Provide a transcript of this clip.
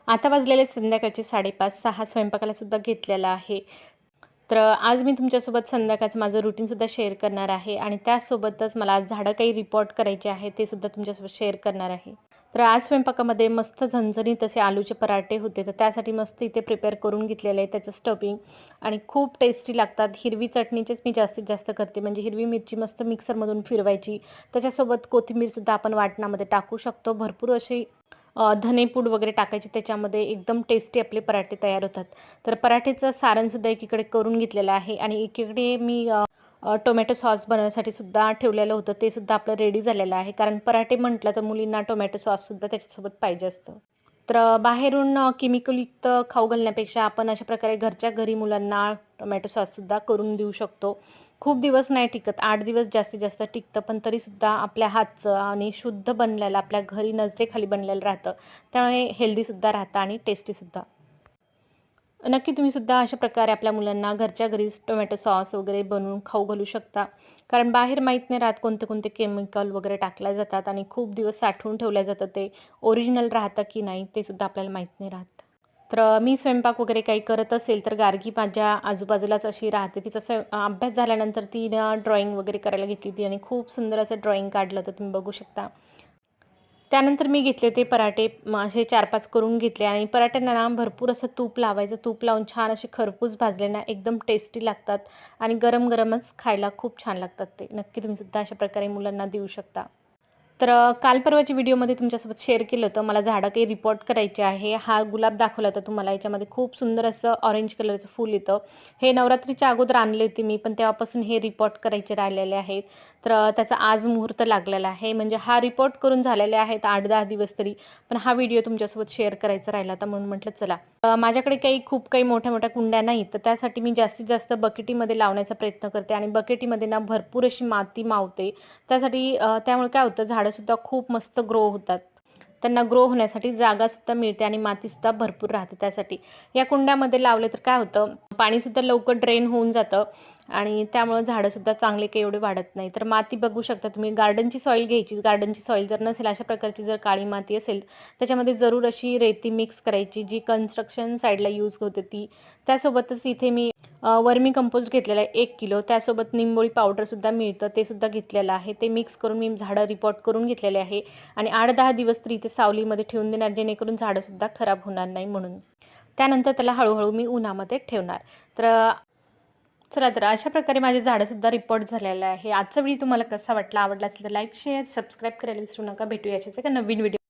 आता वाजलेले संध्याकाळचे 5:30-6 स्वयंपाकाला सुद्धा घेतलेला आहे. तर आज मी तुमच्यासोबत संध्याकाळचं माझं रुटीनसुद्धा शेअर करणार आहे आणि त्यासोबतच मला आज झाडं काही रिपोर्ट करायचे आहे ते सुद्धा तुमच्यासोबत शेअर करणार आहे. तर आज स्वयंपाकामध्ये मस्त झणझणीत असे आलूचे पराठे होते, तर त्यासाठी मस्त इथे प्रिपेअर करून घेतलेलं आहे त्याचं स्टफिंग आणि खूप टेस्टी लागतात. हिरवी चटणीचेच मी जास्तीत जास्त करते, म्हणजे हिरवी मिरची मस्त मिक्सरमधून फिरवायची. त्याच्यासोबत कोथिंबीरसुद्धा आपण वाटणामध्ये टाकू शकतो. भरपूर अशी धनेपूड वगैरे टाकायची त्याच्यामध्ये, एकदम टेस्टी आपले पराठे तयार होतात. तर पराठेचं सारणसुद्धा एकीकडे करून घेतलेलं आहे आणि एकीकडे मी टोमॅटो सॉस बनवण्यासाठी सुद्धा ठेवलेलं होतं. ते सुद्धा आपलं रेडी झालेलं आहे. कारण पराठे म्हटलं तर मुलींना टोमॅटो सॉससुद्धा त्याच्यासोबत पाहिजे असतं. तर बाहेरून केमिकलयुक्त खाऊ घालण्यापेक्षा आपण अशा प्रकारे घरच्या घरी मुलांना टोमॅटो सॉससुद्धा करून देऊ शकतो. खूप दिवस नाही टिकत, 8 दिवस जास्तीत जास्त टिकतं, पण तरीसुद्धा आपल्या हातचं आणि शुद्ध बनलेलं, आपल्या घरी नजरेखाली बनलेलं राहतं. त्यामुळे हेल्दीसुद्धा राहतं आणि टेस्टीसुद्धा. नक्की तुम्ही सुद्धा अशा प्रकारे आपल्या मुलांना घरच्या घरीच टोमॅटो सॉस वगैरे बनवून खाऊ घालू शकता. कारण बाहेर माहीत नाही राहत कोणते कोणते केमिकल वगैरे टाकल्या जातात आणि खूप दिवस साठवून ठेवल्या जातं. ते ओरिजिनल राहतं की नाही ते सुद्धा आपल्याला माहीत नाही राहत. तर मी स्वयंपाक वगैरे काही करत असेल तर गार्गी माझ्या आजूबाजूलाच अशी राहते. तिचा अभ्यास झाल्यानंतर तिनं ड्रॉइंग वगैरे करायला घेतली होती आणि खूप सुंदर असं ड्रॉइंग काढलं होतं, तुम्ही बघू शकता. त्यानंतर मी घेतले ते पराठे असे 4-5 करून घेतले आणि पराठ्यांना ना भरपूर असं तूप लावायचं. तूप लावून छान असे खरपूस भाजले ना एकदम टेस्टी लागतात आणि गरम-गरमच खायला खूप छान लागतात ते. नक्की तुम्ही सुद्धा अशा प्रकारे मुलांना देऊ शकता. तर काल परवाच्या व्हिडिओमध्ये तुमच्यासोबत शेअर केलं होतं. मला झाडं काही रिपोर्ट करायचे आहे. हा गुलाब दाखवला होता तुम्हाला. याच्यामध्ये खूप सुंदर असं ऑरेंज कलरचं फूल येतं. हे नवरात्रीच्या अगोदर आणले होते मी, पण तेव्हापासून हे रिपोर्ट करायचे राहिलेले आहेत. तर त्याचा आज मुहूर्त लागलेला आहे. म्हणजे हा रिपोर्ट करून झालेले आहेत 8-10 दिवस तरी. पण हा व्हिडिओ तुमच्यासोबत शेअर करायचा राहिला होता म्हणून म्हटलं चला. माझ्याकडे खूप काही मोठ्या-मोठ्या कुंड्या नाहीत, तर त्यासाठी मी जास्तीत जास्त बकेटीमध्ये लावण्याचा प्रयत्न करते आणि बकेटीमध्ये ना भरपूर अशी माती मावते. त्यासाठी त्यामुळे काय होतं, झाडंसुद्धा खूप मस्त ग्रो होतात. त्यांना ग्रो होण्यासाठी जागासुद्धा मिळते आणि मातीसुद्धा भरपूर राहते त्यासाठी. या कुंड्यामध्ये लावले तर काय होतं, पाणीसुद्धा लवकर ड्रेन होऊन जातं आणि त्यामुळे झाडंसुद्धा चांगले काही एवढे वाढत नाही. तर माती बघू शकता तुम्ही, गार्डनची सॉईल घ्यायची. गार्डनची सॉईल जर नसेल, अशा प्रकारची जर काळी माती असेल, त्याच्यामध्ये जरूर अशी रेती मिक्स करायची, जी कन्स्ट्रक्शन साईडला यूज होते ती. त्यासोबतच इथे मी वर्मी कंपोस्ट घेतलेला आहे 1 किलो. त्यासोबत निंबोळी पावडरसुद्धा मिळतं, ते सुद्धा घेतलेलं आहे. ते मिक्स करून मी झाडं रिपोर्ट करून घेतलेले आहे आणि 8-10 दिवस तरी इथे सावलीमध्ये ठेवून देणार, जेणेकरून झाडंसुद्धा खराब होणार नाही म्हणून. त्यानंतर त्याला हळू मी उन्हामध्ये ठेवणार. तर चला, तर अशा प्रकारे माझे झाडंसुद्धा रिपोर्ट झालेलं आहे. आजचा व्हिडिओ तुम्हाला कसा वाटला? आवडला असेल तर लाईक, शेअर, सबस्क्राईब करायला विसरू नका. भेटूया अशाच एका नवीन व्हिडिओ